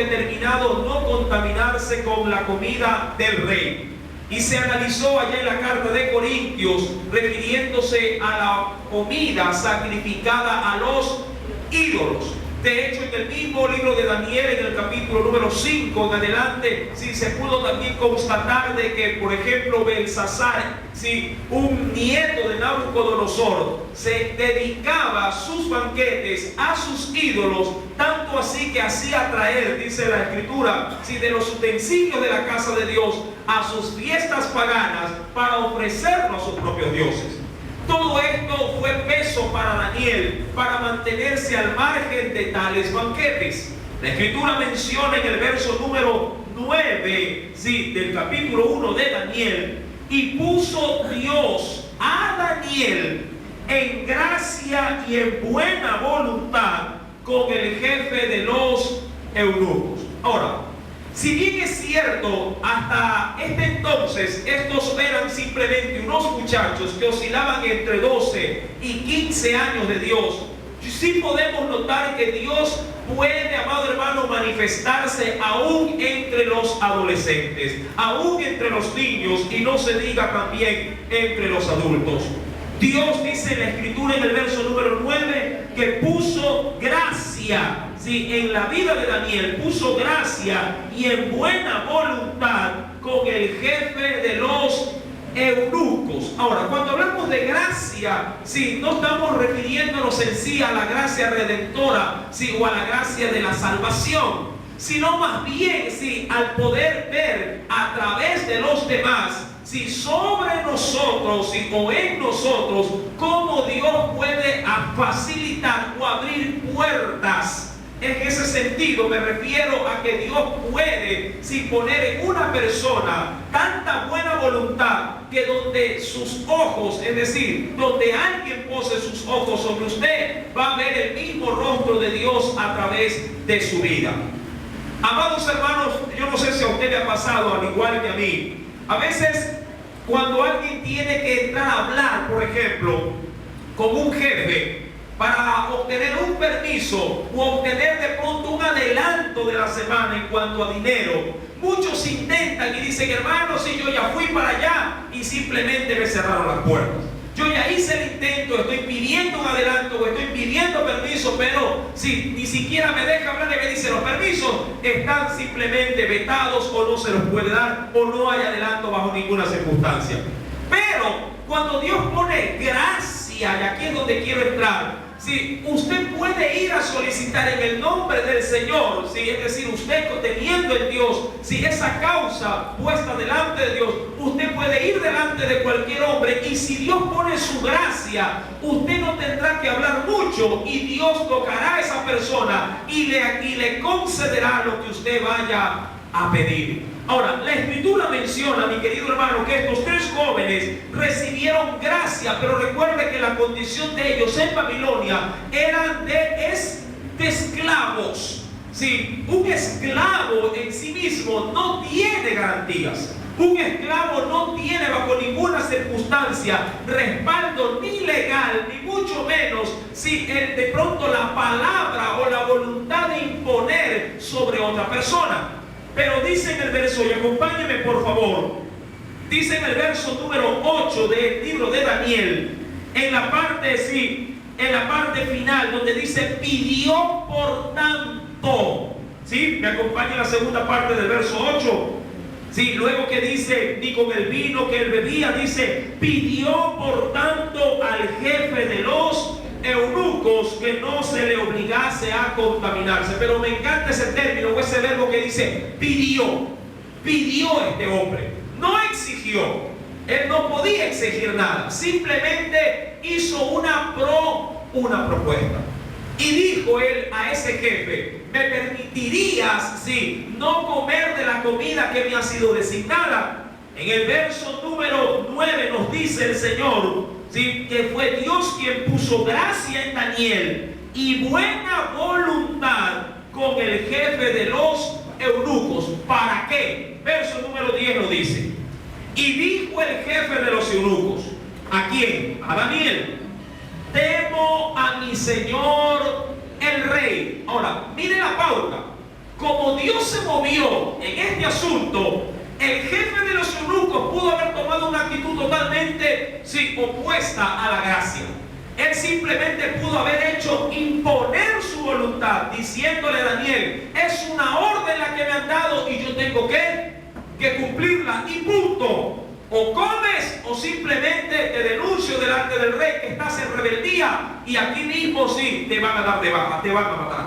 determinado no contaminarse con la comida del rey. Y se analizó allá en la carta de Corintios, refiriéndose a la comida sacrificada a los ídolos. De hecho, en el mismo libro de Daniel, en el capítulo número 5 en adelante, sí, se pudo también constatar de que, por ejemplo, Belsasar, sí, un nieto de Nabucodonosor, se dedicaba sus banquetes a sus ídolos, tanto así que hacía traer, dice la Escritura, sí, de los utensilios de la casa de Dios a sus fiestas paganas para ofrecerlo a sus propios dioses. Todo esto fue peso para Daniel para mantenerse al margen de tales banquetes. La Escritura menciona en el verso número 9, sí, del capítulo 1 de Daniel: y puso Dios a Daniel en gracia y en buena voluntad con el jefe de los eunucos. Ahora, si bien es cierto, hasta este entonces estos eran simplemente unos muchachos que oscilaban entre 12 y 15 años de Dios, sí podemos notar que Dios puede, amado hermano, manifestarse aún entre los adolescentes, aún entre los niños, y no se diga también entre los adultos. Dios dice en la Escritura, en el verso número 9, que puso gracia, sí, en la vida de Daniel, puso gracia y en buena voluntad con el jefe de los eunucos. Ahora, cuando hablamos de gracia, sí, no estamos refiriéndonos en sí a la gracia redentora, sí, o a la gracia de la salvación, sino más bien, sí, al poder ver a través de los demás, si sobre nosotros, si o en nosotros, cómo Dios puede facilitar o abrir puertas. En ese sentido me refiero a que Dios puede, si poner en una persona tanta buena voluntad, que donde sus ojos, es decir, donde alguien pose sus ojos sobre usted, va a ver el mismo rostro de Dios a través de su vida. Amados hermanos, yo no sé si a usted le ha pasado al igual que a mí. A veces, cuando alguien tiene que entrar a hablar, por ejemplo, con un jefe para obtener un permiso o obtener de pronto un adelanto de la semana en cuanto a dinero, muchos intentan y dicen: hermano, si yo ya fui para allá y simplemente me cerraron las puertas. Yo ya hice el intento, estoy pidiendo un adelanto o estoy pidiendo permiso, pero si ni siquiera me deja hablar y me dice: los permisos están simplemente vetados, o no se los puede dar, o no hay adelanto bajo ninguna circunstancia. Pero cuando Dios pone gracia, y aquí es donde quiero entrar, si usted puede ir a solicitar en el nombre del Señor, si es decir, usted teniendo en Dios, si esa causa puesta delante de Dios, usted puede ir delante de cualquier hombre, y si Dios pone su gracia, usted no tendrá que hablar mucho, y Dios tocará a esa persona y le concederá lo que usted vaya a pedir. Ahora, la Escritura menciona, mi querido hermano, que estos tres jóvenes recibieron gracia, pero recuerde que la condición de ellos en Babilonia eran de esclavos. Sí, un esclavo en sí mismo no tiene garantías. Un esclavo no tiene bajo ninguna circunstancia respaldo ni legal, ni mucho menos si de pronto la palabra o la voluntad de imponer sobre otra persona. Pero dice en el verso, y acompáñenme por favor, dice en el verso número 8 del libro de Daniel, en la parte, sí, en la parte final, donde dice: pidió por tanto. ¿Sí? Me acompaña la segunda parte del verso 8. Sí, luego que dice: ni con el vino que él bebía, dice: pidió por tanto al jefe de los eunucos que no se le obligase a contaminarse. Pero me encanta ese término o ese verbo que dice pidió. Pidió este hombre, no exigió. Él no podía exigir nada, simplemente hizo una propuesta. Y dijo él a ese jefe: ¿me permitirías, sí, no comer de la comida que me ha sido designada? En el verso número 9 nos dice el Señor, sí, que fue Dios quien puso gracia en Daniel y buena voluntad con el jefe de los eunucos. ¿Para qué? Verso número 10 lo dice: y dijo el jefe de los eunucos, ¿a quién? A Daniel: temo a mi señor el rey. Ahora, mire la pauta. como Dios se movió en este asunto, el jefe de los eunucos pudo haber tomado una actitud totalmente opuesta a la gracia. Él simplemente pudo haber hecho imponer su voluntad, diciéndole a Daniel: es una orden la que me han dado y yo tengo que cumplirla, y punto. O comes o simplemente te denuncio delante del rey que estás en rebeldía, y aquí mismo te van a dar de baja, te van a matar.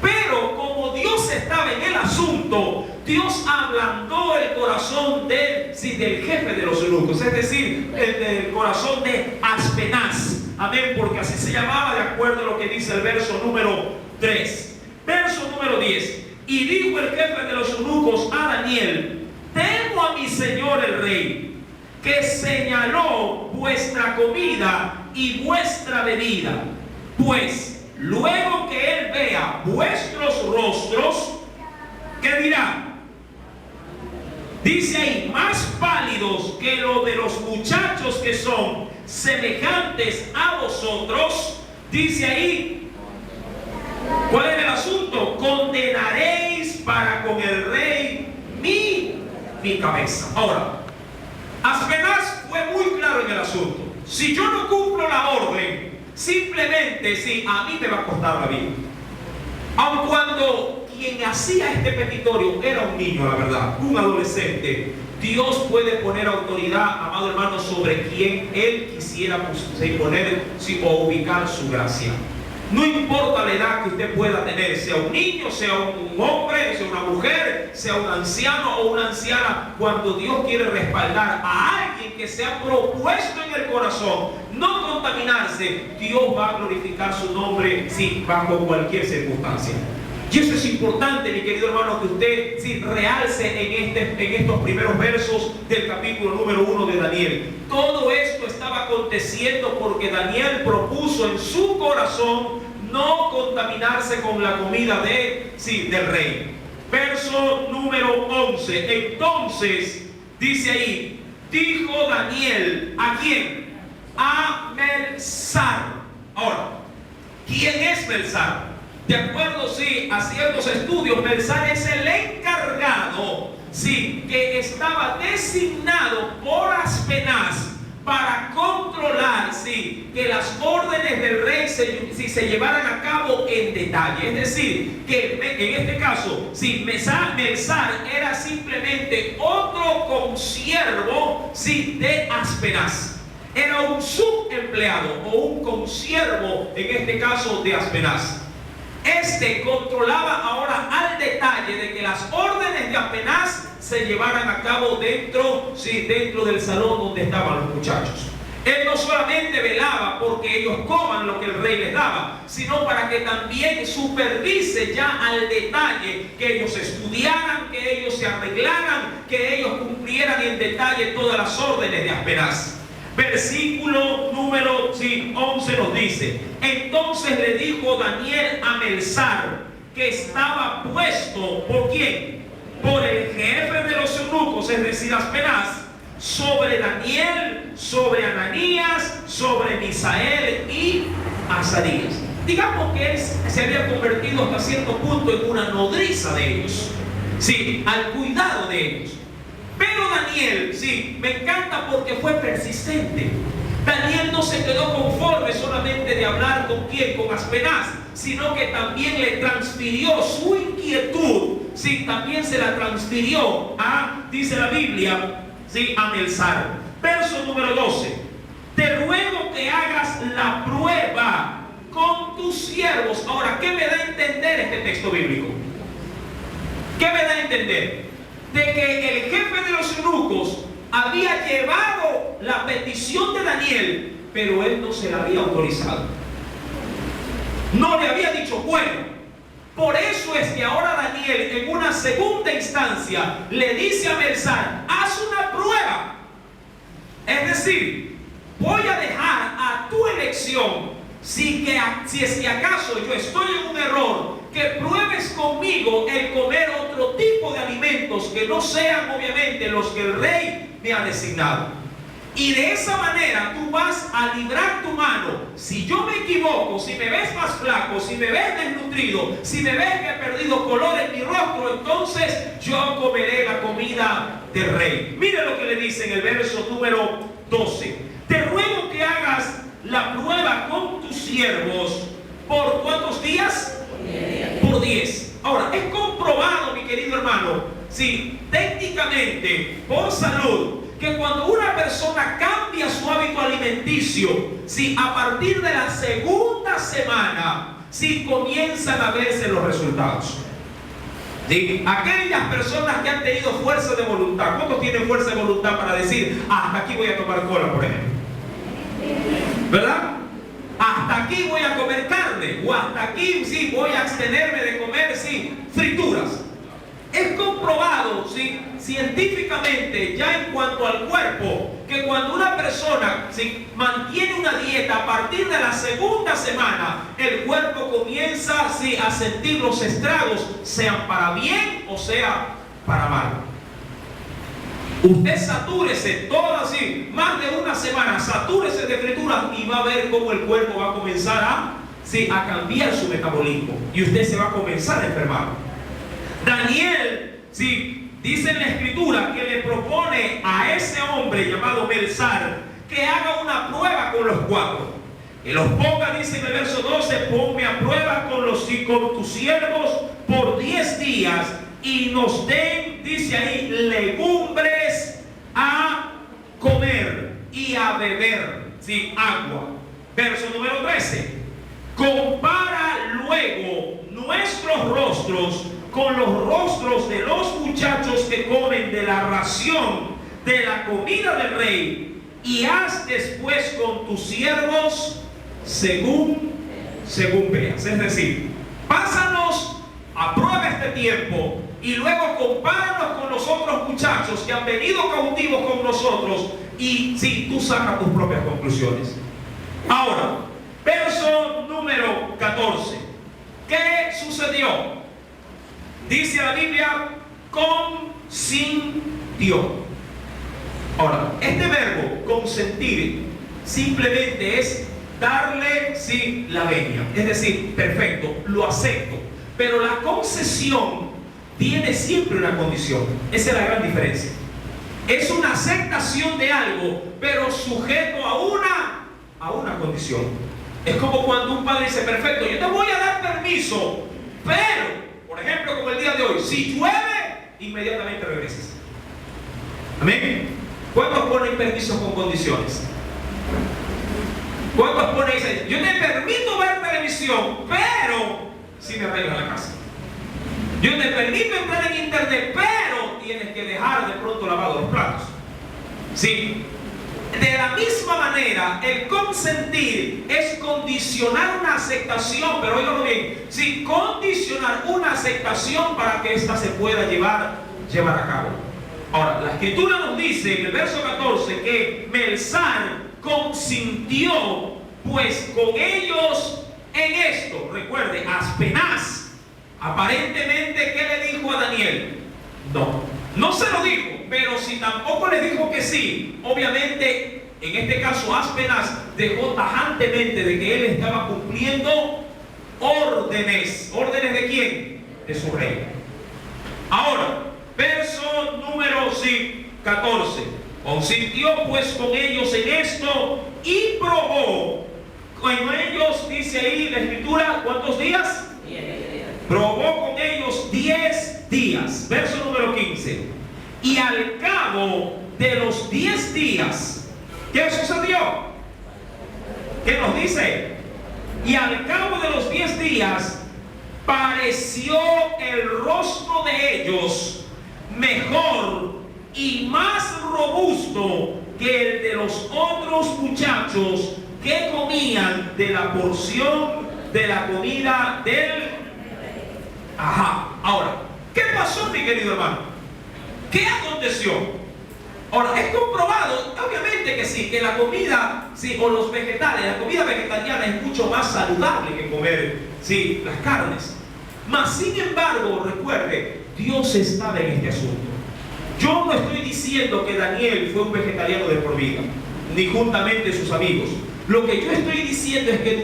Pero como Dios estaba en el asunto, Dios ablandó el corazón del jefe de los eunucos, es decir, el corazón de Aspenaz. Amén, porque así se llamaba, de acuerdo a lo que dice el verso número 3. Verso número 10. Y dijo el jefe de los eunucos a Daniel: temo a mi señor el rey, que señaló vuestra comida y vuestra bebida, pues luego que él vea vuestros rostros, ¿qué dirá? Dice ahí: más pálidos que lo de los muchachos que son semejantes a vosotros. Dice ahí, ¿cuál es el asunto? Condenaréis para con el rey mi cabeza. Ahora, Aspenaz fue muy claro en el asunto. Si yo no cumplo la orden, simplemente a mí me va a costar la vida. Aun cuando quien hacía este petitorio era un niño, la verdad, un adolescente, Dios puede poner autoridad, amado hermano, sobre quien Él quisiera poner o ubicar su gracia. No importa la edad que usted pueda tener, sea un niño, sea un hombre, sea una mujer, sea un anciano o una anciana, cuando Dios quiere respaldar a alguien que se ha propuesto en el corazón no contaminarse, Dios va a glorificar su nombre, bajo cualquier circunstancia. Y eso es importante, mi querido hermano, que usted realce en estos primeros versos del capítulo número 1 de Daniel. Todo esto estaba aconteciendo porque Daniel propuso en su corazón no contaminarse con la comida del rey. Verso número 11. Entonces, dice ahí, dijo Daniel, ¿a quién? A Melzar. Ahora, ¿quién es Melzar? De acuerdo, a ciertos estudios, Melzar es el encargado, que estaba designado por Aspenaz para controlar, que las órdenes del rey se llevaran a cabo en detalle. Es decir, que en este caso, Melzar era simplemente otro consiervo, de Aspenaz. Era un subempleado o un consiervo, en este caso, de Aspenaz. Este controlaba ahora al detalle de que las órdenes de Aspenaz se llevaran a cabo dentro del salón donde estaban los muchachos. Él no solamente velaba porque ellos coman lo que el rey les daba, sino para que también supervise ya al detalle que ellos estudiaran, que ellos se arreglaran, que ellos cumplieran en detalle todas las órdenes de Aspenaz. Versículo número 11 nos dice: entonces le dijo Daniel a Melzar, que estaba puesto, ¿por quién? Por el jefe de los eunucos, es decir, Aspenaz, sobre Daniel, sobre Ananías, sobre Misael y Azarías. Digamos que él se había convertido hasta cierto punto en una nodriza de ellos, al cuidado de ellos. Pero Daniel, me encanta porque fue persistente. Daniel no se quedó conforme solamente de hablar con Aspenaz, sino que también le transfirió su inquietud, también se la transfirió dice la Biblia, a Melzar. Verso número 12. Te ruego que hagas la prueba con tus siervos. Ahora, ¿qué me da a entender este texto bíblico? ¿Qué me da a entender? De que el jefe de los eunucos había llevado la petición de Daniel, pero él no se la había autorizado. No le había dicho bueno. Por eso es que ahora Daniel, en una segunda instancia, le dice a Melzar: haz una prueba. Es decir, voy a dejar a tu elección, si es que acaso yo estoy en un error, que pruebes conmigo el comer otro tipo de alimentos que no sean obviamente los que el rey me ha designado. Y de esa manera tú vas a librar tu mano. Si yo me equivoco, si me ves más flaco, si me ves desnutrido, si me ves que he perdido color en mi rostro, entonces yo comeré la comida del rey. Mire lo que le dice en el verso número 12. Te ruego que hagas la prueba con tus siervos. ¿Por cuántos días? Por 10. Ahora, es comprobado, mi querido hermano, sí, técnicamente, por salud, que cuando una persona cambia su hábito alimenticio, si a partir de la segunda semana, si comienzan a verse los resultados. ¿Sí? Aquellas personas que han tenido fuerza de voluntad, ¿cuántos tienen fuerza de voluntad para decir, hasta aquí voy a tomar cola, por ejemplo? ¿Verdad? Hasta aquí voy a comer carne, o hasta aquí sí voy a abstenerme de comer frituras. Es comprobado científicamente ya en cuanto al cuerpo que cuando una persona mantiene una dieta a partir de la segunda semana, el cuerpo comienza a sentir los estragos, sean para bien o sea para mal. Usted satúrese más de una semana, satúrese de frituras y va a ver cómo el cuerpo va a comenzar a cambiar su metabolismo y usted se va a comenzar a enfermar. Daniel, dice en la escritura que le propone a ese hombre llamado Belsar que haga una prueba con los 4. Que los ponga, dice en el verso 12, ponme a prueba con tus siervos por 10 días y nos den, dice ahí, legumbres a comer y a beber, agua. Verso número 13. Compara luego nuestros rostros con los rostros de los muchachos que comen de la ración de la comida del rey, y haz después con tus siervos según veas. Es decir, pásanos a prueba este tiempo y luego compáranos con los otros muchachos que han venido cautivos con nosotros y tú sacas tus propias conclusiones. Ahora, verso número 14. ¿Qué sucedió? Dice la Biblia, consintió. Ahora, este verbo, consentir, simplemente es darle la venia. Es decir, perfecto, lo acepto. Pero la concesión tiene siempre una condición. Esa es la gran diferencia. Es una aceptación de algo, pero sujeto a una condición. Es como cuando un padre dice, perfecto, yo te voy a dar permiso, pero por ejemplo, como el día de hoy, si llueve, inmediatamente regresas. Amén. ¿Cuántos ponen permisos con condiciones? ¿Cuántos ponen y dicen, yo te permito ver televisión, pero si me arreglas la casa? Yo te permito entrar en internet, pero tienes que dejar de pronto lavados los platos. Sí. De la misma manera, el consentir es condicionar una aceptación, pero óigalo bien, condicionar una aceptación para que ésta se pueda llevar a cabo. Ahora, la escritura nos dice en el verso 14 que Belsar consintió pues con ellos en esto. Recuerde, Aspenaz, aparentemente, ¿qué le dijo a Daniel? No se lo dijo. Pero si tampoco le dijo que sí, obviamente, en este caso Aspenaz dejó tajantemente de que él estaba cumpliendo órdenes. ¿Órdenes de quién? De su rey. Ahora, verso número 14. Consintió pues con ellos en esto y probó con ellos, dice ahí la escritura, ¿cuántos días? 10. Probó con ellos 10 días. Verso número 15. Y al cabo de los 10 días, ¿qué sucedió? ¿Qué nos dice? Y al cabo de los 10 días, pareció el rostro de ellos mejor y más robusto que el de los otros muchachos que comían de la porción de la comida del... Ahora, ¿qué pasó, mi querido hermano? ¿Qué aconteció? Ahora, es comprobado, obviamente que sí, que la comida, o los vegetales, la comida vegetariana es mucho más saludable que comer, las carnes. Mas, sin embargo, recuerde, Dios estaba en este asunto. Yo no estoy diciendo que Daniel fue un vegetariano de por vida. ni juntamente sus amigos. Lo que yo estoy diciendo es que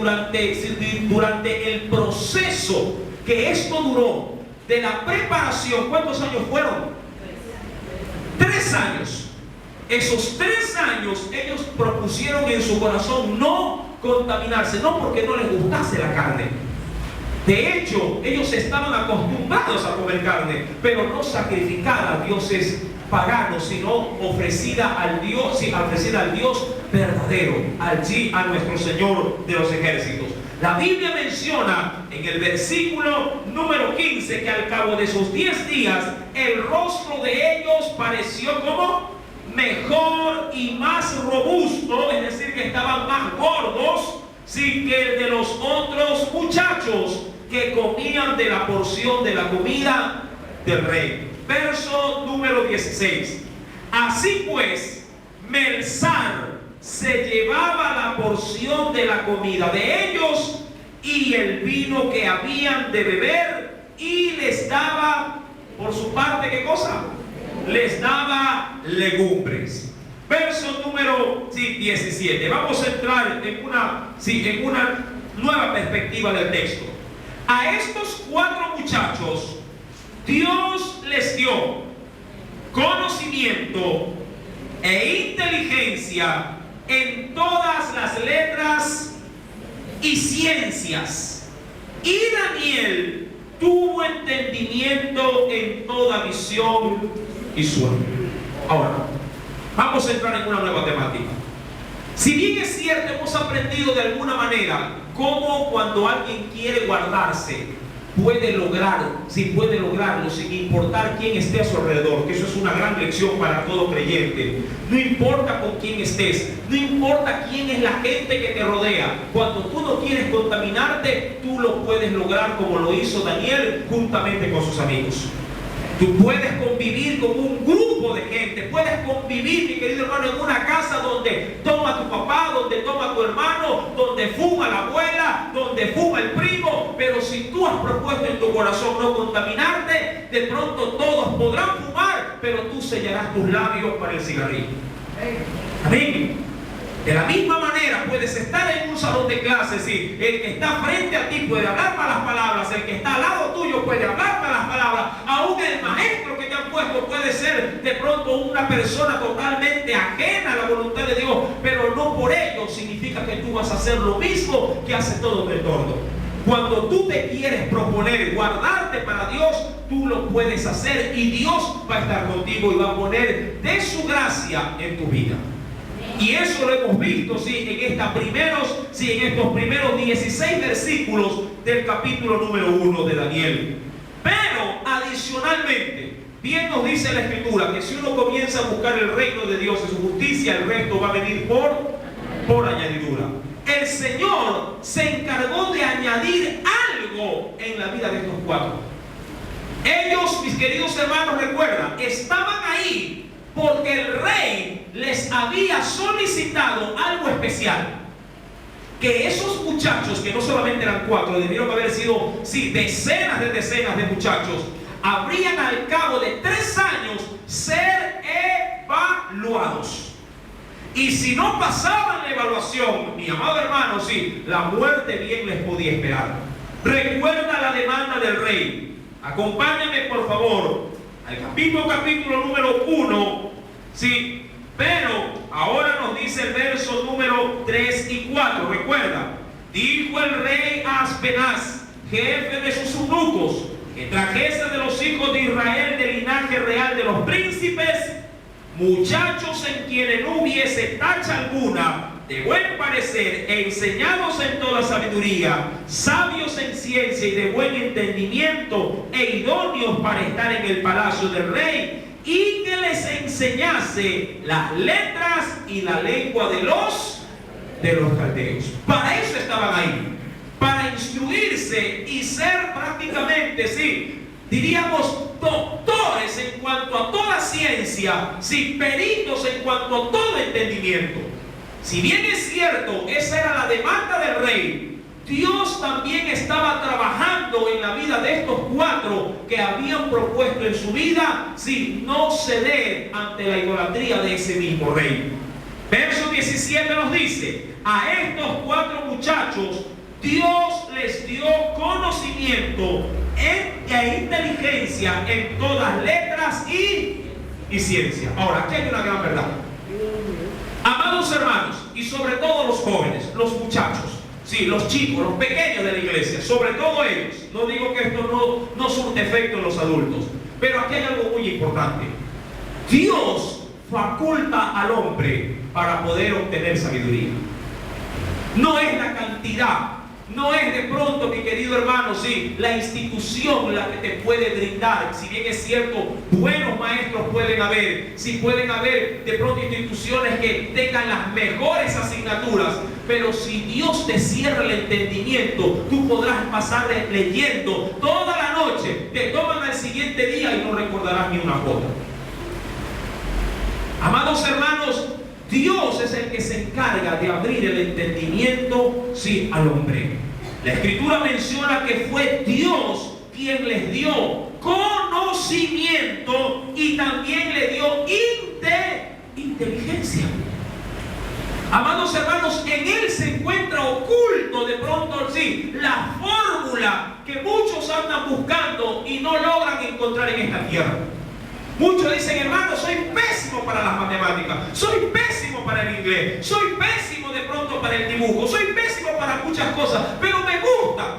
durante el proceso que esto duró, de la preparación, ¿cuántos años fueron? 3 años. Esos 3 años ellos propusieron en su corazón no contaminarse, no porque no les gustase la carne. De hecho, ellos estaban acostumbrados a comer carne, pero no sacrificada a dioses paganos, sino ofrecida al Dios verdadero, allí a nuestro Señor de los ejércitos. La Biblia menciona en el versículo número 15 que al cabo de esos 10 días el rostro de ellos pareció como mejor y más robusto, es decir, que estaban más gordos, sí, que el de los otros muchachos que comían de la porción de la comida del rey. Verso número 16. Así pues, Melsar se llevaba la porción de la comida de ellos y el vino que habían de beber, y les daba, por su parte, ¿qué cosa? Les daba legumbres. Verso número 17. Vamos a entrar en una nueva perspectiva del texto. A estos 4 muchachos Dios les dio conocimiento e inteligencia en todas las letras y ciencias, y Daniel tuvo entendimiento en toda visión y sueño. Ahora, vamos a entrar en una nueva temática. Si bien es cierto, hemos aprendido de alguna manera cómo cuando alguien quiere guardarse, puede lograrlo sin importar quién esté a su alrededor, que eso es una gran lección para todo creyente. No importa con quién estés, no importa quién es la gente que te rodea, cuando tú no quieres contaminarte, tú lo puedes lograr como lo hizo Daniel juntamente con sus amigos. Tú puedes convivir con un grupo de gente, puedes convivir, mi querido hermano, en una casa donde toma tu papá, donde toma tu hermano, donde fuma la abuela, donde fuma el primo, pero si tú has propuesto en tu corazón no contaminarte, de pronto todos podrán fumar, pero tú sellarás tus labios para el cigarrillo. Amén. De la misma manera puedes estar en un salón de clases y el que está frente a ti puede hablar malas palabras, el que está al lado tuyo puede hablar malas palabras, aún el maestro que te han puesto puede ser de pronto una persona totalmente ajena a la voluntad de Dios, pero no por ello significa que tú vas a hacer lo mismo que hace todo el entorno. Cuando tú te quieres proponer guardarte para Dios, tú lo puedes hacer y Dios va a estar contigo y va a poner de su gracia en tu vida. Y eso lo hemos visto, en estos primeros 16 versículos del capítulo número 1 de Daniel. Pero adicionalmente, bien nos dice la Escritura que si uno comienza a buscar el reino de Dios y su justicia, el resto va a venir por añadidura. El Señor se encargó de añadir algo en la vida de estos 4. Ellos, mis queridos hermanos, recuerdan, estaban ahí porque el rey les había solicitado algo especial. Que esos muchachos, que no solamente eran 4, debieron haber sido decenas de muchachos, habrían al cabo de 3 años ser evaluados. Y si no pasaban la evaluación, mi amado hermano, la muerte bien les podía esperar. Recuerda la demanda del rey. Acompáñame por favor al capítulo número 1, pero ahora nos dice el verso número 3 y 4. Recuerda, dijo el rey a Aspenaz, jefe de sus eunucos, que trajese de los hijos de Israel del linaje real de los príncipes, muchachos en quienes no hubiese tacha alguna, de buen parecer, enseñados en toda sabiduría, sabios en ciencia y de buen entendimiento, e idóneos para estar en el palacio del rey, y que les enseñase las letras y la lengua de los caldeos. Para eso estaban ahí, para instruirse y ser prácticamente, diríamos, doctores en cuanto a toda ciencia, peritos en cuanto a todo entendimiento. Si bien es cierto, esa era la demanda del rey, Dios también estaba trabajando en la vida de estos 4 que habían propuesto en su vida no ceder ante la idolatría de ese mismo rey. Verso 17 nos dice: a estos 4 muchachos Dios les dio conocimiento e inteligencia en todas letras y ciencia. Ahora, aquí hay una gran verdad. Amados hermanos, y sobre todo los jóvenes, los muchachos, sí, los chicos, los pequeños de la iglesia, sobre todo ellos. No digo que esto no surte efecto en los adultos, pero aquí hay algo muy importante. Dios faculta al hombre para poder obtener sabiduría. No es la cantidad, no es de pronto, mi querido hermano, sí, la institución la que te puede brindar. Si bien es cierto, buenos maestros pueden haber, sí pueden haber de pronto instituciones que tengan las mejores asignaturas, pero si Dios te cierra el entendimiento, tú podrás pasar leyendo toda la noche, te toman al siguiente día y no recordarás ni una jota. Amados hermanos, Dios es el que se encarga de abrir el entendimiento, sí, al hombre. La Escritura menciona que fue Dios quien les dio conocimiento y también le dio inteligencia. Amados hermanos, en Él se encuentra oculto de pronto, sí, la fórmula que muchos andan buscando y no logran encontrar en esta tierra. Muchos dicen: hermano, soy pésimo para las matemáticas, soy pésimo para el inglés, soy pésimo de pronto para el dibujo, soy pésimo para muchas cosas, pero me gusta,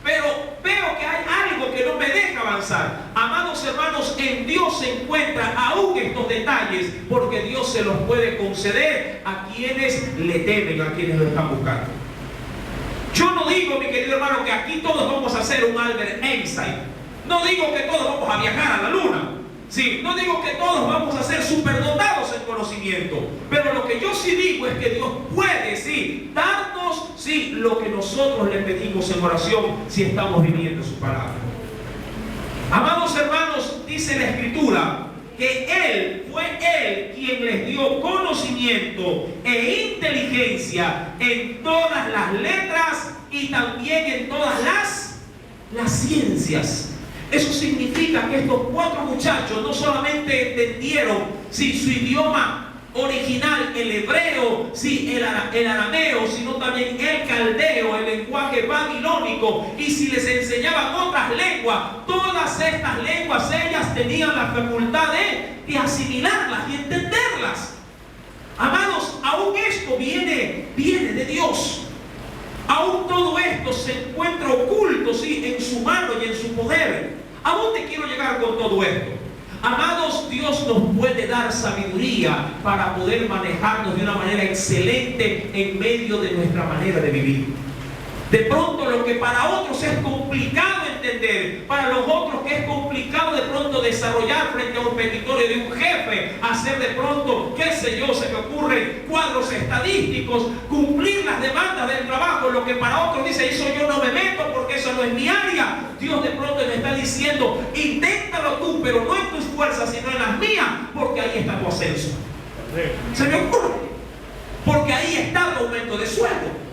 pero veo que hay algo que no me deja avanzar. Amados hermanos, en Dios se encuentran aún estos detalles, porque Dios se los puede conceder a quienes le temen, a quienes lo están buscando. Yo no digo, mi querido hermano, que aquí todos vamos a hacer un Albert Einstein. No digo que todos vamos a viajar a la luna. Sí, no digo que todos vamos a ser superdotados en conocimiento, pero lo que yo sí digo es que Dios puede, sí, darnos, sí, lo que nosotros le pedimos en oración si estamos viviendo su palabra. Amados hermanos, dice la Escritura que fue Él quien les dio conocimiento e inteligencia en todas las letras y también en todas las ciencias. Eso significa que estos 4 muchachos no solamente entendieron, sí, su idioma original, el hebreo, sí, el arameo, sino también el caldeo, el lenguaje babilónico. Y si les enseñaban otras lenguas, todas estas lenguas ellas tenían la facultad de asimilarlas y entenderlas. Amados, aún esto viene de Dios. Aún todo esto se encuentra oculto, sí, en su mano y en su poder. ¿A dónde quiero llegar con todo esto? Amados, Dios nos puede dar sabiduría para poder manejarnos de una manera excelente en medio de nuestra manera de vivir. De pronto lo que para otros es complicado entender, para los otros que es complicado de pronto desarrollar frente a un petitorio de un jefe, hacer de pronto, qué sé yo, se me ocurren cuadros estadísticos, cumplir las demandas del trabajo, lo que para otros dice: eso yo no me meto porque eso no es mi área. Dios de pronto le está diciendo: inténtalo tú, pero no en tus fuerzas, sino en las mías, porque ahí está tu ascenso. Se me ocurre, porque ahí está tu aumento de sueldo.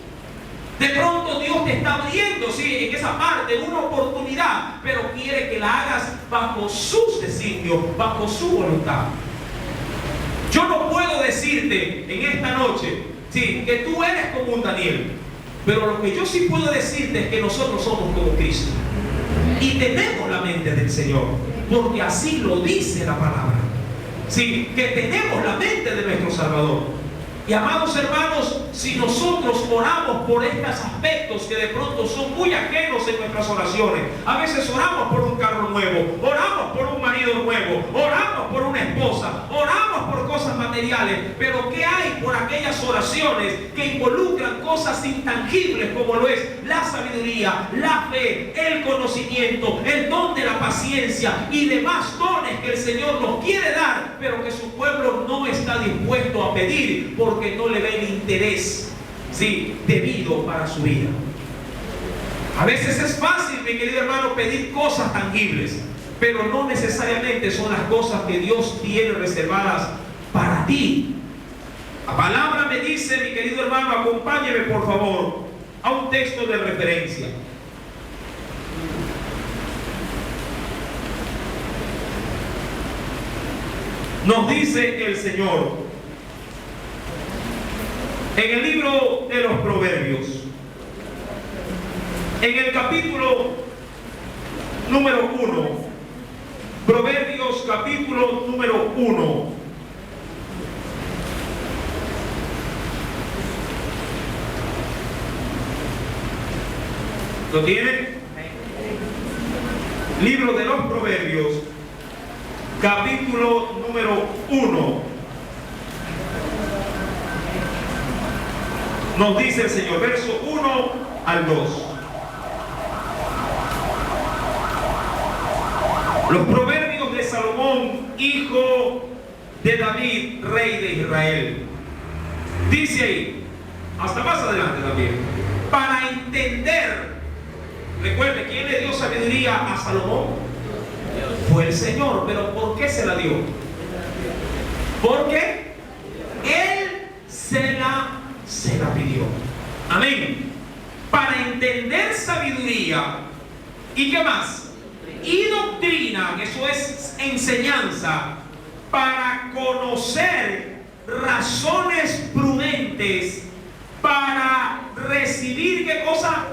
De pronto Dios te está abriendo, sí, en esa parte una oportunidad, pero quiere que la hagas bajo sus designios, bajo su voluntad. Yo no puedo decirte en esta noche, sí, que tú eres como un Daniel, pero lo que yo sí puedo decirte es que nosotros somos como Cristo y tenemos la mente del Señor, porque así lo dice la palabra. Sí, que tenemos la mente de nuestro Salvador. Y amados hermanos, si nosotros oramos por estos aspectos que de pronto son muy ajenos en nuestras oraciones, a veces oramos por un carro nuevo, oramos por un marido nuevo, oramos por una esposa, oramos por cosas materiales, pero ¿qué hay por aquellas oraciones que involucran cosas intangibles como lo es la sabiduría, la fe, el conocimiento, el don de la paciencia y demás dones que el Señor nos quiere dar, pero que su pueblo no está dispuesto a pedir porque no le ve el interés, sí, debido para su vida? A veces es fácil, mi querido hermano, pedir cosas tangibles, pero no necesariamente son las cosas que Dios tiene reservadas para ti. La palabra me dice, mi querido hermano, acompáñeme por favor a un texto de referencia. Nos dice el Señor: En el libro de los Proverbios, en el capítulo número 1, Proverbios capítulo número 1, ¿lo tienen? Libro de los Proverbios, capítulo número 1. Nos dice el Señor, verso 1 al 2. Los proverbios de Salomón, hijo de David, rey de Israel. Dice ahí, hasta más adelante también, para entender. Recuerde, ¿quién le dio sabiduría a Salomón? Fue el Señor. ¿Pero por qué se la dio? Porque Él se la pidió. Amén. Para entender sabiduría. ¿Y qué más? Y doctrina, que eso es enseñanza. Para conocer razones prudentes. Para recibir, ¿qué cosa?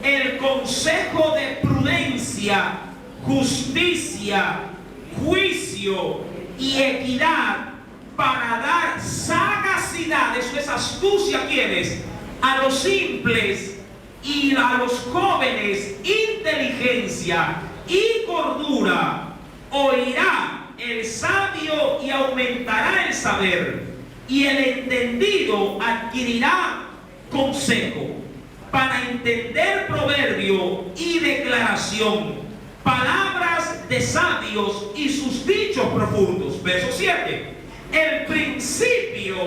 El consejo de prudencia, justicia, juicio y equidad, para dar sagacidad, eso es astucia, ¿quiénes? A los simples, y a los jóvenes inteligencia y cordura. Oirá el sabio y aumentará el saber, y el entendido adquirirá consejo. Para entender proverbio y declaración, palabras de sabios y sus dichos profundos. Verso 7. El principio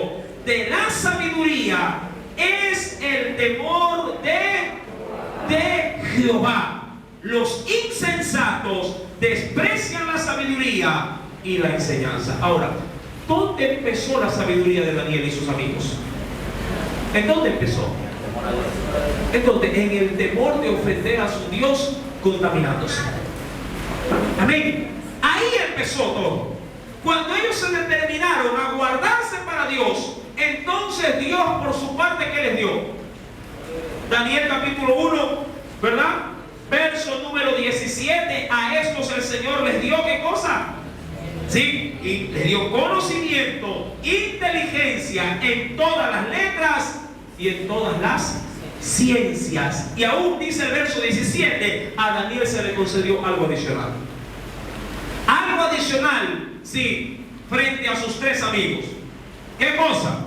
de la sabiduría es el temor de Jehová. Los insensatos desprecian la sabiduría y la enseñanza. Ahora, ¿dónde empezó la sabiduría de Daniel y sus amigos? ¿En dónde empezó? Entonces, en el temor de ofender a su Dios contaminándose. Amén. Ahí empezó todo. Cuando ellos se determinaron a guardarse para Dios, entonces Dios por su parte, ¿qué les dio? Daniel capítulo 1, ¿verdad? Verso número 17. A estos el Señor les dio, ¿qué cosa? Sí, y les dio conocimiento, inteligencia en todas las letras y en todas las ciencias. Y aún dice el verso 17, a Daniel se le concedió algo adicional. Algo adicional, sí, frente a sus tres amigos. ¿Qué cosa?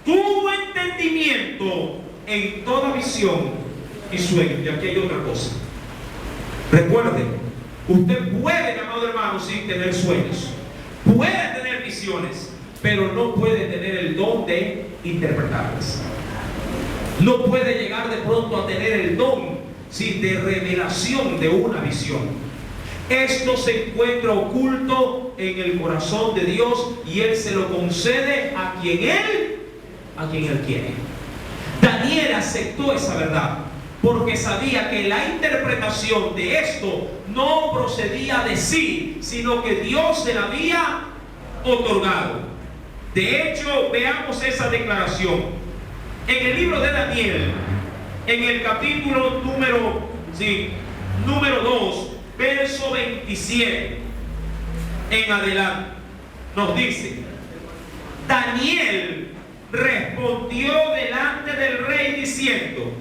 Tuvo entendimiento en toda visión y sueño. Y aquí hay otra cosa. Recuerde, usted puede, mi amado hermano, sí, tener sueños, puede tener visiones, pero no puede tener el don de interpretarlas. No puede llegar de pronto a tener el don, sí, de revelación de una visión. Esto se encuentra oculto en el corazón de Dios y Él se lo concede a quien Él quiere. Daniel aceptó esa verdad porque sabía que la interpretación de esto no procedía de sí, sino que Dios se la había otorgado. De hecho, veamos esa declaración. En el libro de Daniel, en el capítulo número 2, verso 27 en adelante, nos dice: Daniel respondió delante del rey diciendo: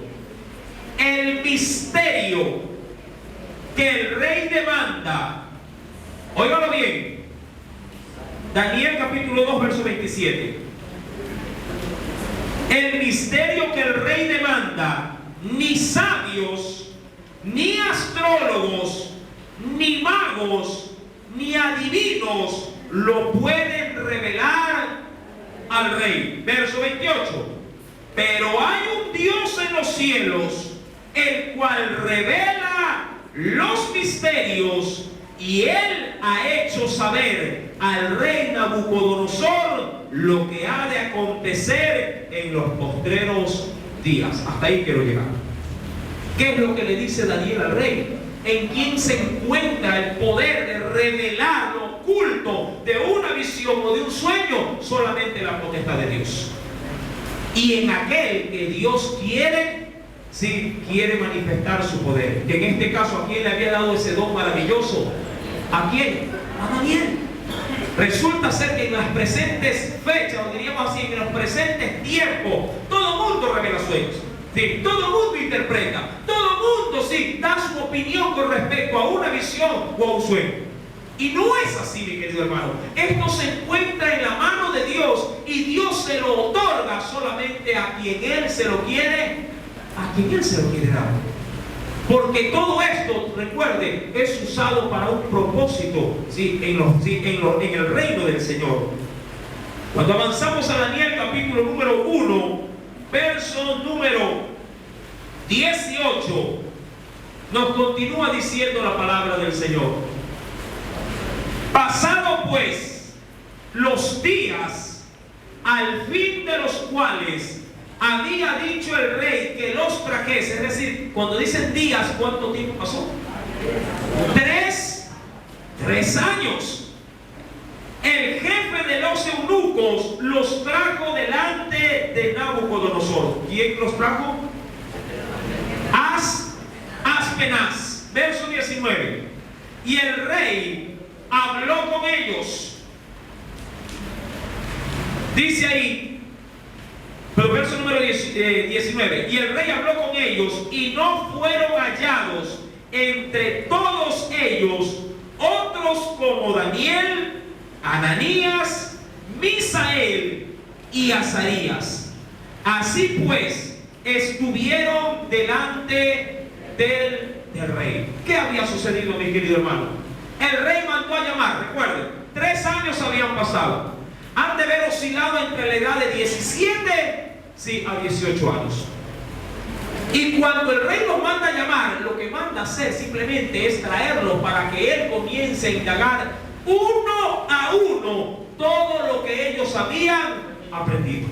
el misterio que el rey demanda, óigalo bien, Daniel capítulo 2, verso 27. El misterio que el rey demanda, ni sabios, ni astrólogos, ni magos, ni adivinos lo pueden revelar al rey. Verso 28. Pero hay un Dios en los cielos, el cual revela los misterios, y Él ha hecho saber al rey Nabucodonosor lo que ha de acontecer en los postreros días. Hasta ahí quiero llegar. ¿Qué es lo que le dice Daniel al rey? ¿En quién se encuentra el poder de revelar lo oculto de una visión o de un sueño? Solamente la potestad de Dios. y en aquel que Dios quiere, sí, quiere manifestar su poder. Que en este caso, ¿a quién le había dado ese don maravilloso? ¿A quién? A Daniel. Resulta ser que en las presentes fechas, o diríamos así, en los presentes tiempos, todo el mundo revela sueños. Sí, todo el mundo interpreta, todo el mundo sí da su opinión con respecto a una visión o a un sueño. Y no es así, mi querido hermano. Esto se encuentra en la mano de Dios y Dios se lo otorga solamente a quien Él se lo quiere, dar. Porque todo esto, recuerde, es usado para un propósito, ¿sí? en el reino del Señor. Cuando avanzamos a Daniel capítulo número 1, verso número 18, nos continúa diciendo la palabra del Señor. Pasado pues los días, al fin de los cuales había dicho el rey que los trajese, es decir, cuando dicen días, ¿cuánto tiempo pasó? 3 años. El jefe de los eunucos los trajo delante de Nabucodonosor. ¿Quién los trajo? Aspenaz. Verso 19. Y el rey habló con ellos. Dice ahí, pero verso número 19. Y el rey habló con ellos y no fueron hallados entre todos ellos otros como Daniel, Ananías, Misael y Azarías. Así pues, estuvieron delante del rey. ¿Qué había sucedido, mi querido hermano? El rey mandó a llamar, recuerden, 3 años habían pasado. Han de haber oscilado entre la edad de 17, sí, a 18 años. Y cuando el rey los manda a llamar, lo que manda hacer simplemente es traerlos para que él comience a indagar uno a uno todo lo que ellos habían aprendido.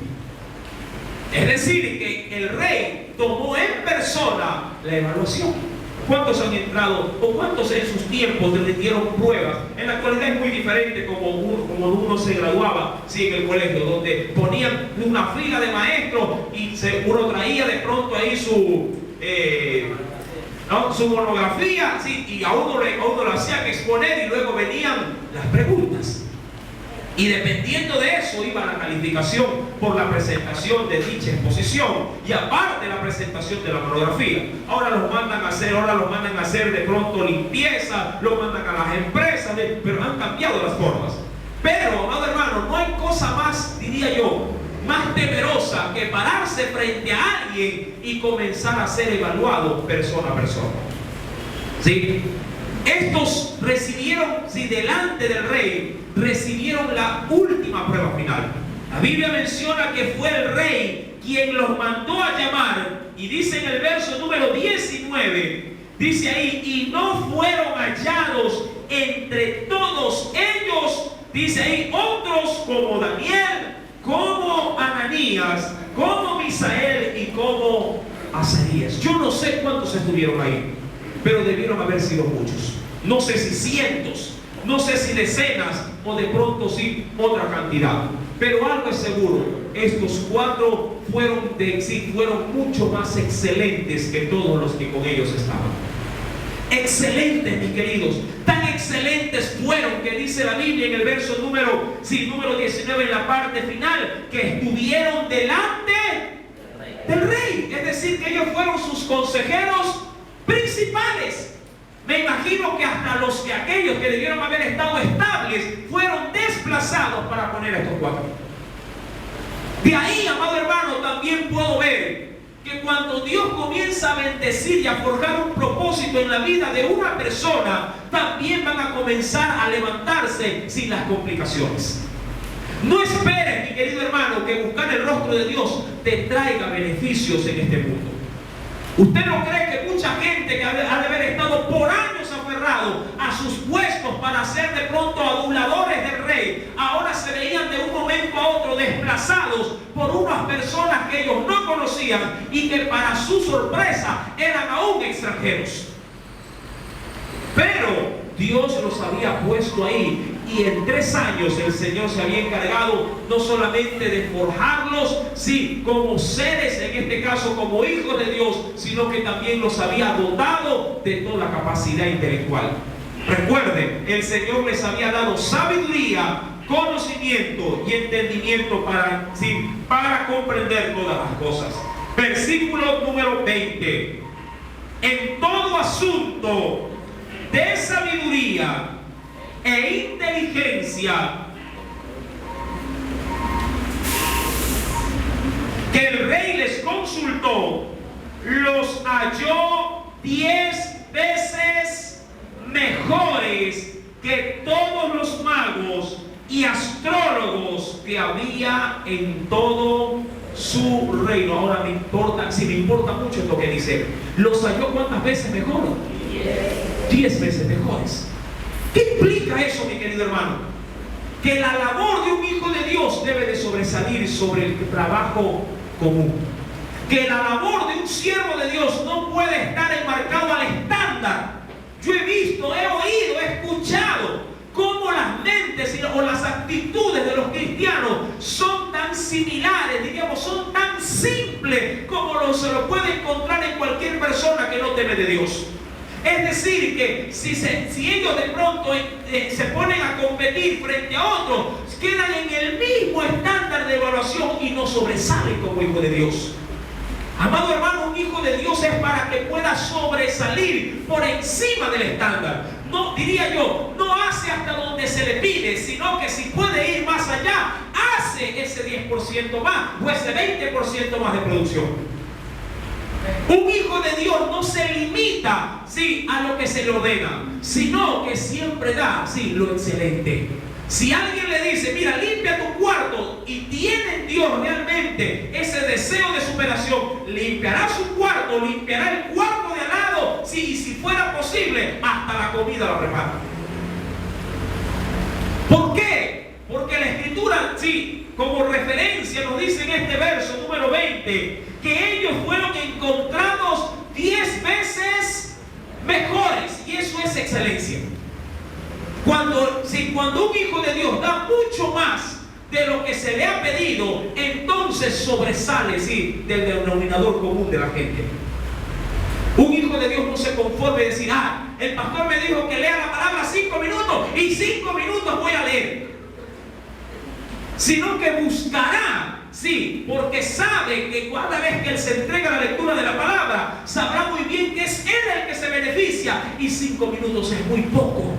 Es decir, que el rey tomó en persona la evaluación. ¿Cuántos han entrado o cuántos en sus tiempos les dieron pruebas? En la actualidad es muy diferente como uno se graduaba, sí, en el colegio, donde ponían una fila de maestros y uno traía de pronto ahí su monografía, sí, y a uno lo hacían exponer y luego venían las preguntas. Y dependiendo de eso iba la calificación por la presentación de dicha exposición y aparte la presentación de la monografía. Ahora los mandan a hacer de pronto limpieza, los mandan a las empresas, pero han cambiado las formas. Pero, amado hermano, no hay cosa más, diría yo, más temerosa que pararse frente a alguien y comenzar a ser evaluado persona a persona. ¿Sí? Estos recibieron, si delante del rey, recibieron la última prueba final. La Biblia menciona que fue el rey quien los mandó a llamar, y dice en el verso número 19, dice ahí, y no fueron hallados entre todos ellos, dice ahí, otros como Daniel, como Ananías, como Misael y como Azarías. Yo no sé cuántos estuvieron ahí, pero debieron haber sido muchos. No sé si cientos, no sé si decenas o de pronto sí otra cantidad. Pero algo es seguro, estos 4 fueron mucho más excelentes que todos los que con ellos estaban. Excelentes, mis queridos. Tan excelentes fueron que dice la Biblia en el verso número 19 en la parte final, que estuvieron delante del rey. Es decir, que ellos fueron sus consejeros principales. Me imagino que hasta aquellos que debieron haber estado estables fueron desplazados para poner a estos 4. De ahí, amado hermano, también puedo ver que cuando Dios comienza a bendecir y a forjar un propósito en la vida de una persona, también van a comenzar a levantarse sin las complicades. No esperes, mi querido hermano, que buscar el rostro de Dios te traiga beneficios en este mundo. ¿Usted no cree que mucha gente que ha de haber estado por años aferrado a sus puestos para ser de pronto aduladores del rey, ahora se veían de un momento a otro desplazados por unas personas que ellos no conocían y que para su sorpresa eran aún extranjeros? Pero Dios los había puesto ahí y en 3 años el Señor se había encargado no solamente de forjarlos, sí, como seres, en este caso como hijos de Dios, sino que también los había dotado de toda la capacidad intelectual. Recuerden, el Señor les había dado sabiduría, conocimiento y entendimiento para comprender todas las cosas. Versículo número 20. En todo asunto de sabiduría e inteligencia que el rey les consultó, los halló 10 veces mejores que todos los magos y astrólogos que había en todo su reino. Ahora me importa mucho esto que dice. ¿Los halló cuántas veces mejor? 10 veces mejores. ¿Qué implica eso, mi querido hermano? Que la labor de un hijo de Dios debe de sobresalir sobre el trabajo común. Que la labor de un siervo de Dios no puede estar enmarcado al estándar. Yo he visto, he oído, he escuchado cómo las mentes o las actitudes de los cristianos son tan similares, diríamos, son tan simples como se lo puede encontrar en cualquier persona que no teme de Dios. Es decir, que si ellos de pronto se ponen a competir frente a otros, quedan en el mismo estándar de evaluación y no sobresalen como hijo de Dios. Amado hermano, un hijo de Dios es para que pueda sobresalir por encima del estándar. No, diría yo, no hace hasta donde se le pide, sino que si puede ir más allá, hace ese 10% más o ese 20% más de producción. Un hijo de Dios no se limita, sí, a lo que se le ordena, sino que siempre da, sí, lo excelente. Si alguien le dice, mira, limpia tu cuarto, y tiene en Dios realmente ese deseo de superación, limpiará su cuarto, limpiará el cuarto de al lado, sí, y si fuera posible, hasta la comida la prepara. ¿Por qué? Porque la Escritura, sí, como referencia nos dice en este verso número 20, que ellos fueron encontrados 10 veces mejores, y eso es excelencia. Cuando un hijo de Dios da mucho más de lo que se le ha pedido, entonces sobresale, sí, del denominador común de la gente. Un hijo de Dios no se conforme y decir, el pastor me dijo que lea la palabra 5 minutos y 5 minutos voy a leer. Sino que buscará, sí, porque sabe que cada vez que él se entrega a la lectura de la palabra, sabrá muy bien que es él el que se beneficia, y 5 minutos es muy poco.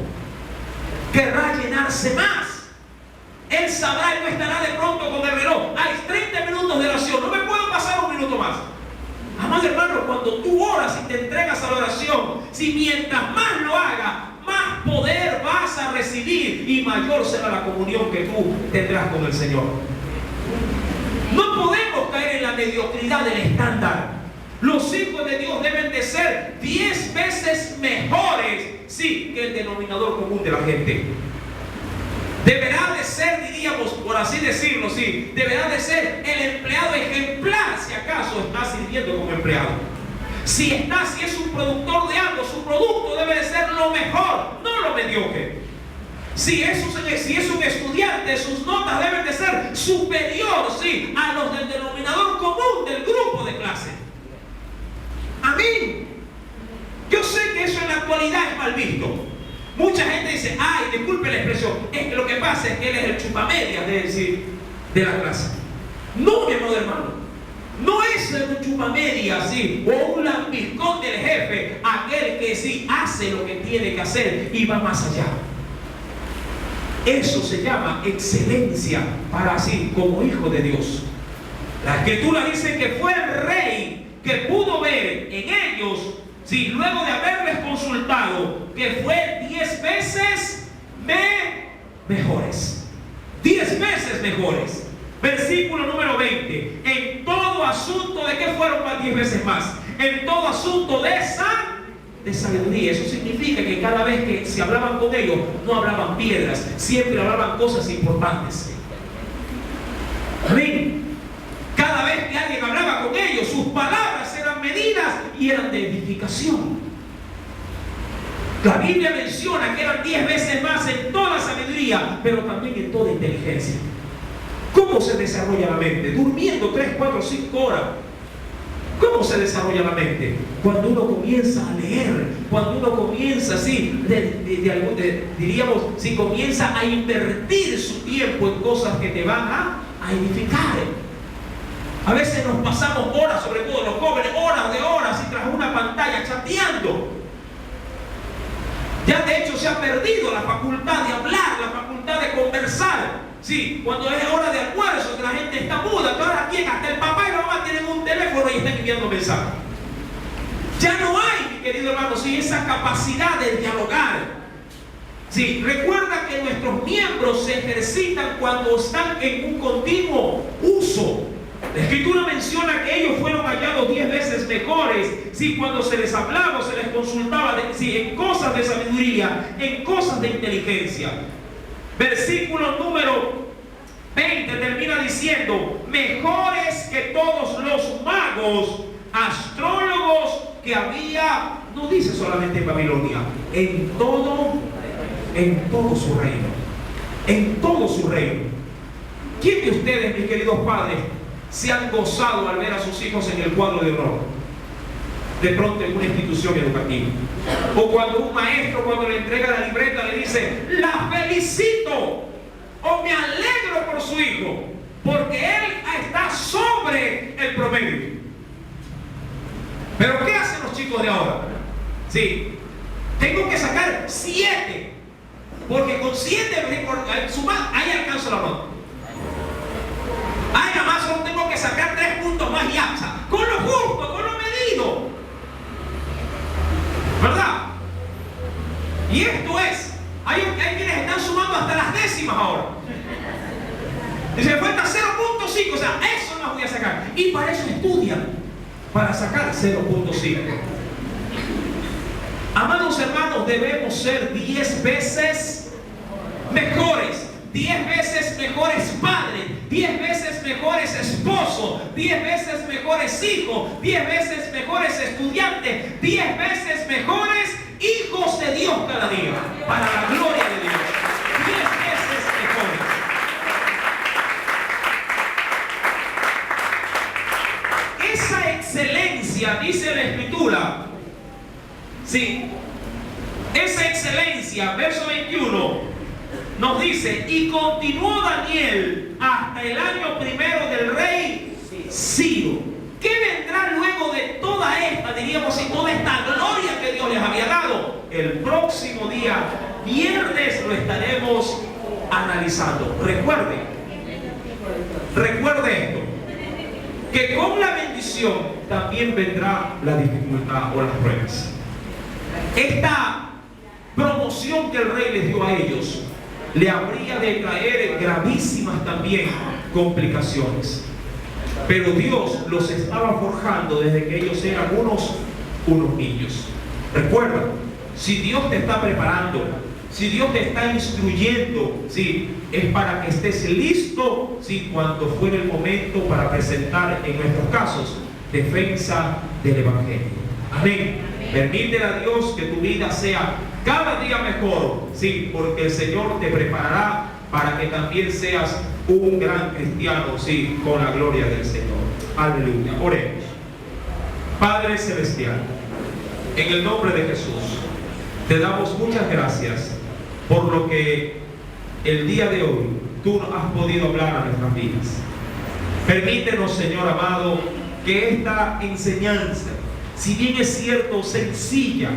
Querrá llenarse más. Él sabrá y no estará de pronto con el reloj. Hay 30 minutos de oración, no me puedo pasar un minuto más. Amado hermano, cuando tú oras y te entregas a la oración, si mientras más lo hagas, más poder vas a recibir y mayor será la comunión que tú tendrás con el Señor. No podemos caer en la mediocridad del estándar. Los hijos de Dios deben de ser 10 veces mejores, sí, que el denominador común de la gente. Deberá de ser, diríamos, por así decirlo, sí, deberá de ser el empleado ejemplar, si acaso está sirviendo como empleado. Si es un productor de algo, su producto debe de ser lo mejor, no lo mediocre. Si es un estudiante, sus notas deben de ser superior, sí, a los del denominador común del grupo de clase. Amén. Yo sé que eso en la actualidad es mal visto. Mucha gente dice, disculpe la expresión, es que lo que pasa es que él es el chupamedias de la clase. No, mi amado hermano, no es el chupamedias, sí, o un lambiscón del jefe, aquel que sí hace lo que tiene que hacer y va más allá. Eso se llama excelencia para así, como hijo de Dios. La Escritura dice que fue el rey que pudo ver en ellos, sí, luego de haberles consultado, que fue 10 veces mejores. 10 veces mejores. Versículo número 20. En todo asunto, ¿de qué fueron más 10 veces más? En todo asunto de sabiduría. Eso significa que cada vez que se hablaban con ellos, no hablaban piedras, siempre hablaban cosas importantes. Amén. Cada vez que alguien hablaba con ellos, sus palabras eran medidas y eran de edificación. La Biblia menciona que eran 10 veces más en toda sabiduría, pero también en toda inteligencia. ¿Cómo se desarrolla la mente? Durmiendo 3, 4, 5 horas. ¿Cómo se desarrolla la mente? Cuando uno comienza a leer, cuando uno comienza, diríamos, si comienza a invertir su tiempo en cosas que te van a edificar. A veces nos pasamos horas, sobre todo los jóvenes, horas de horas y tras una pantalla chateando. Ya de hecho se ha perdido la facultad de hablar, la facultad de conversar. Sí, cuando es hora de almuerzo, que la gente está muda, ahora quién, hasta el papá y la mamá tienen un teléfono y están enviando mensajes. Ya no hay, mi querido hermano, esa capacidad de dialogar. Sí, recuerda que nuestros miembros se ejercitan cuando están en un continuo uso. La Escritura menciona que ellos fueron hallados 10 veces mejores, sí, cuando se les hablaba, se les consultaba, en cosas de sabiduría, en cosas de inteligencia. Versículo número 20 termina diciendo: mejores que todos los magos, astrólogos que había, no dice solamente en Babilonia, en todo su reino. En todo su reino. ¿Quién de ustedes, mis queridos padres, se han gozado al ver a sus hijos en el cuadro de honor? De pronto en una institución educativa. O cuando un maestro, cuando le entrega la libreta, le dice: la felicito, o me alegro por su hijo, porque él está sobre el promedio. Pero ¿qué hacen los chicos de ahora? Sí, tengo que sacar 7, porque con 7 ahí alcanzo la nota. Ay, nada más solo tengo que sacar 3 puntos más y ya, con lo justo, con lo medido, ¿verdad? Y esto es, hay quienes están sumando hasta las décimas ahora. Dice, me falta 0.5, o sea, eso no voy a sacar. Y para eso estudian, para sacar 0.5. Amados hermanos, debemos ser 10 veces mejores. 10 veces mejores padres, 10 veces mejores esposos, 10 veces mejores hijos, 10 veces mejores estudiantes, 10 veces mejores hijos de Dios cada día, para la gloria de Dios. 10 veces mejores. Esa excelencia, dice la Escritura, sí, esa excelencia, verso 21, nos dice: y continuó Daniel hasta el año primero del rey Ciro. ¿Qué vendrá luego de toda esta, diríamos, y toda esta gloria que Dios les había dado? El próximo día, viernes, lo estaremos analizando. Recuerde esto, que con la bendición también vendrá la dificultad o las pruebas. Esta promoción que el rey les dio a ellos le habría de traer gravísimas también complicaciones. Pero Dios los estaba forjando desde que ellos eran unos niños. Recuerda, si Dios te está preparando, si Dios te está instruyendo, sí, es para que estés listo, sí, cuando fuera el momento para presentar, en nuestros casos, defensa del Evangelio. Amén. Permítele a Dios que tu vida sea cada día mejor, sí, porque el Señor te preparará para que también seas un gran cristiano, sí, con la gloria del Señor. Aleluya. Oremos. Padre Celestial, en el nombre de Jesús, te damos muchas gracias por lo que el día de hoy tú has podido hablar a nuestras vidas. Permítenos, Señor amado, que esta enseñanza, si bien es cierto, sencilla,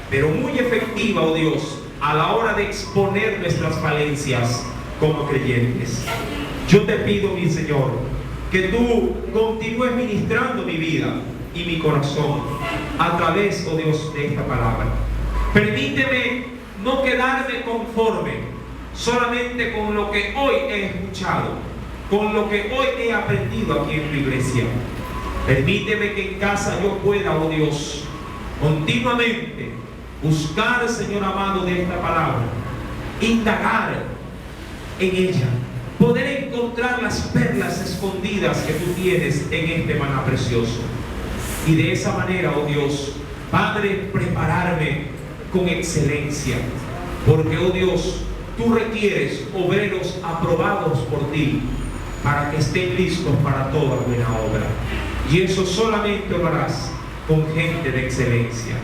pero muy efectiva, oh Dios, a la hora de exponer nuestras falencias como creyentes. Yo te pido, mi Señor, que tú continúes ministrando mi vida y mi corazón a través, oh Dios, de esta palabra. Permíteme no quedarme conforme solamente con lo que hoy he escuchado, con lo que hoy he aprendido aquí en tu iglesia. Permíteme que en casa yo pueda, oh Dios, continuamente buscar, Señor amado, de esta palabra, indagar en ella, poder encontrar las perlas escondidas que tú tienes en este maná precioso. Y de esa manera, oh Dios, Padre, prepararme con excelencia. Porque, oh Dios, tú requieres obreros aprobados por ti para que estén listos para toda buena obra. Y eso solamente lo harás con gente de excelencia,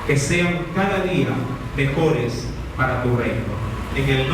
que sean cada día mejores para tu reino. En el